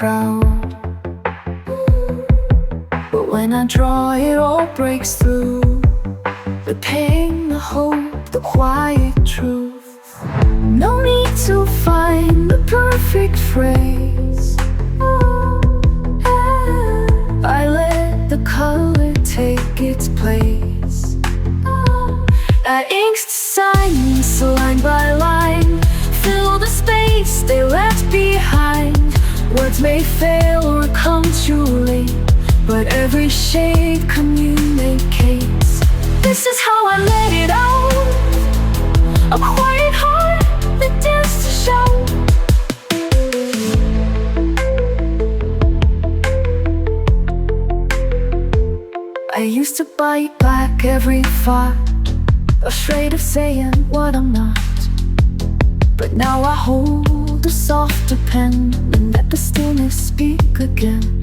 crowd. But when I draw, it all breaks through. The pain, the hope, the quiet truth. No need to find the perfect phrase. I let the color take its place. I inked silence line by line, fill the space they left behind. Words may fail or come too late, but every shade communicates. This is how I let it out. A quiet heart that dares to show. I used to bite back every thought, afraid of saying what I'm not. But now I hold a softer pen and let the stillness speak again.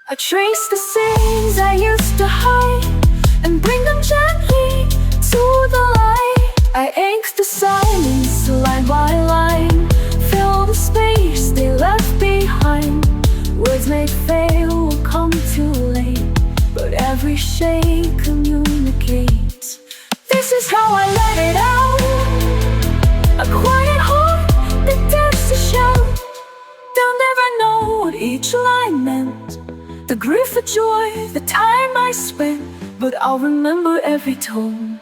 I trace the scenes I used to hide and bring them gently to the light. I ink the silence line by line, fill the space they left behind. Words may fail or come too late, but every shade communicates. This is how I let it out. A quiet heart that dares to shout. They'll never know what each line meant, the grief, the joy, the time I spent, but I'll remember every tone.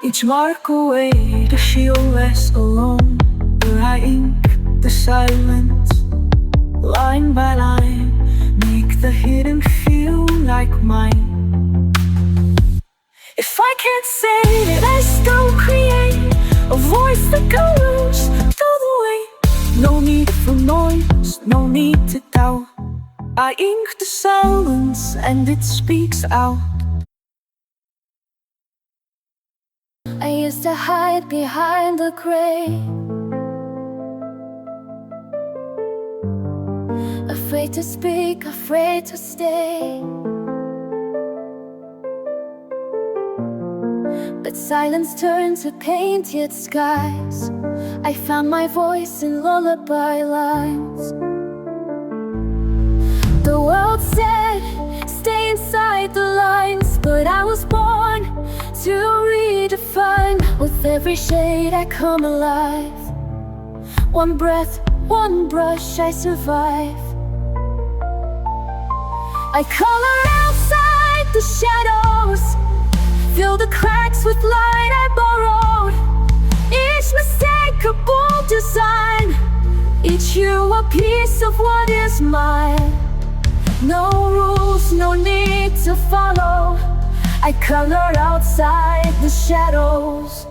Each mark a way to feel less alone, where I ink the silence line by line, make the hidden feel like mine. If I can't say it, I still create a voice that goes through the weight. No need for noise, no need to doubt. I ink the silence and it speaks out. I used to hide behind the gray, afraid to speak, afraid to stay. But silence turned to painted skies. I found my voice in lullaby lines. The world said, stay inside the lines, but I was born to redefine. With every shade I come alive. One breath, one brush, I survive. I color outside the shadows, fill the cracks with light I borrowed. Each mistake a bold design, each hue a piece of what is mine. No rules, no need to follow. I color outside the shadows.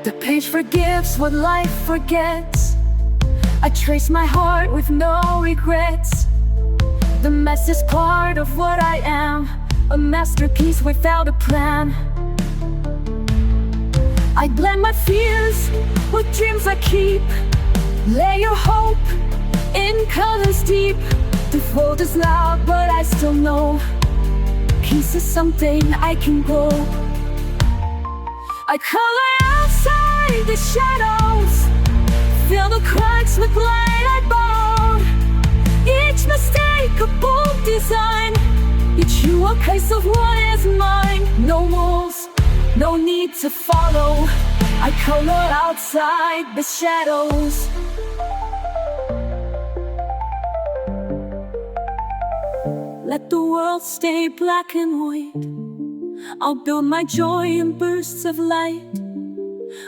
The page forgives what life forgets. I trace my heart with no regrets. The mess is part of what I am, a masterpiece without a plan. I blend my fears with dreams I keep. Lay your hope in colors deep. The fold is loud, but I still know peace is something I can grow. I color outside the shadows, fill the cracks with light I borrowed. Each mistake a bold design, each hue a piece of what is mine. No rules, no need to follow. I color outside the shadows. Let the world stay black and white. I'll build my joy in bursts of light.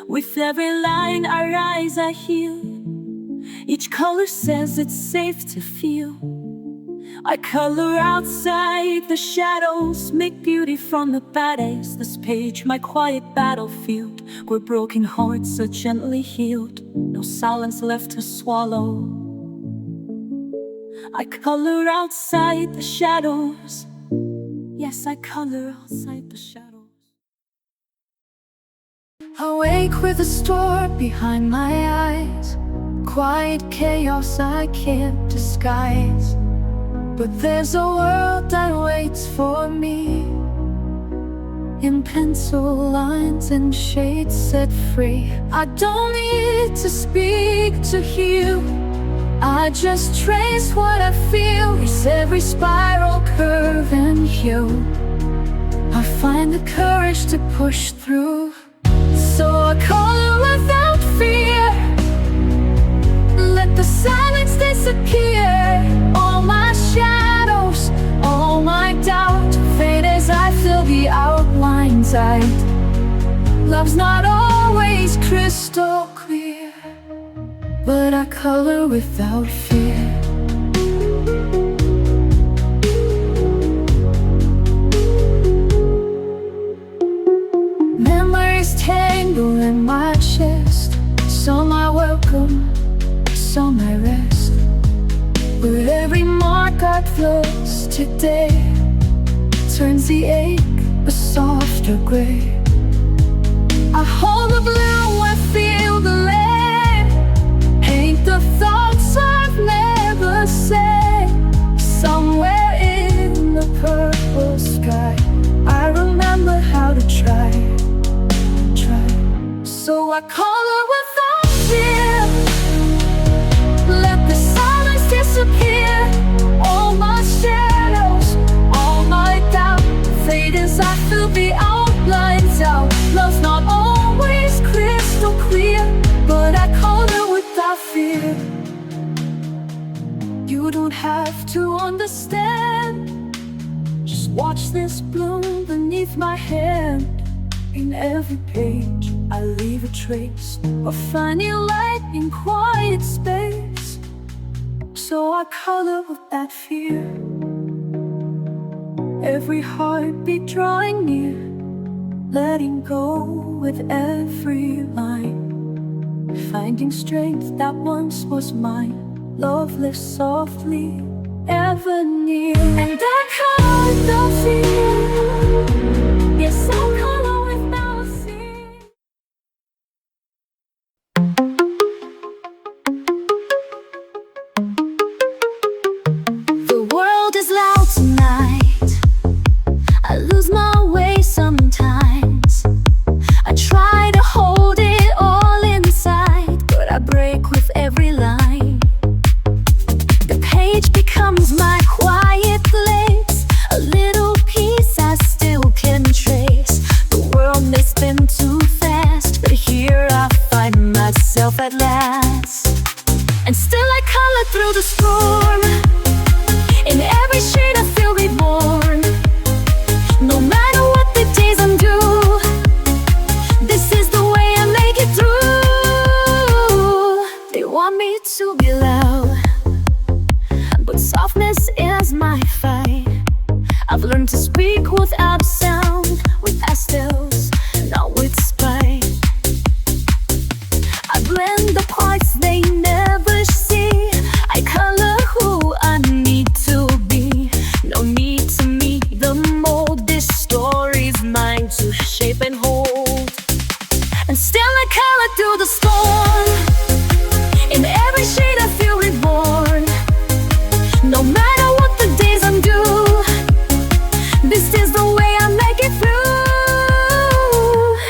With every line I rise, I heal. Each color says it's safe to feel. I color outside the shadows, make beauty from the bad days. This page, my quiet battlefield, where broken hearts are gently healed. No silence left to swallow. I color outside the shadows. Yes, I color outside the shadows. Awake with a storm behind my eyes, quiet chaos I can't disguise. But there's a world that waits for me, in pencil lines and shades set free. I don't need to speak to heal, I just trace what I feel. It's every spiral, curve and hue. I find the courage to push through. So I color without fear, let the silence disappear. All my shadows, all my doubt fade as I fill the outlines out. Love's not always crystal clear, but I color without fear. Memories tangle in my chest, some I welcome, some I rest. But every mark I close today turns the ache a softer gray. I hold the blue, I feel the lead, paint the thoughts I've never said. Somewhere in the purple sky, I remember how to try. So I color without fear, let the silence disappear. All my shadows, all my doubt fade as I fill the outlines out. Love's not always crystal clear, but I color without fear. You don't have to understand, just watch this bloom beneath my hand. In every page I leave a trace of finding light in quiet space. So I color without fear, every heartbeat drawing near, letting go with every line, finding strength that once was mine. Love lives softly, ever near. And I color without fear, yes, I color. At last, and still I color through the storm. In every shade I feel reborn. No matter what the days undo, this is the way I make it through. They want me to be loud, but softness is my fight. I've learned to speak without sound, with pastels, not with spite. I blend the parts they never see. I color who I need to be. No need to meet the mold. This story's mine to shape and hold. And still I color through the storm. In every shade I feel reborn. No matter what the days undo, this is the way I make it through.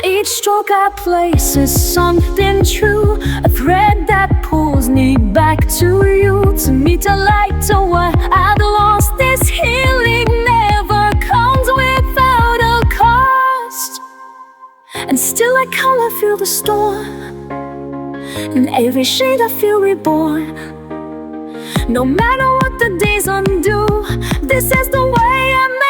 Each stroke I place is something true, a thread that pulls me back to you, to meet a light to what I've lost. This healing never comes without a cost. And still I color through the storm. In every shade I feel reborn. No matter what the days undo, this is the way I make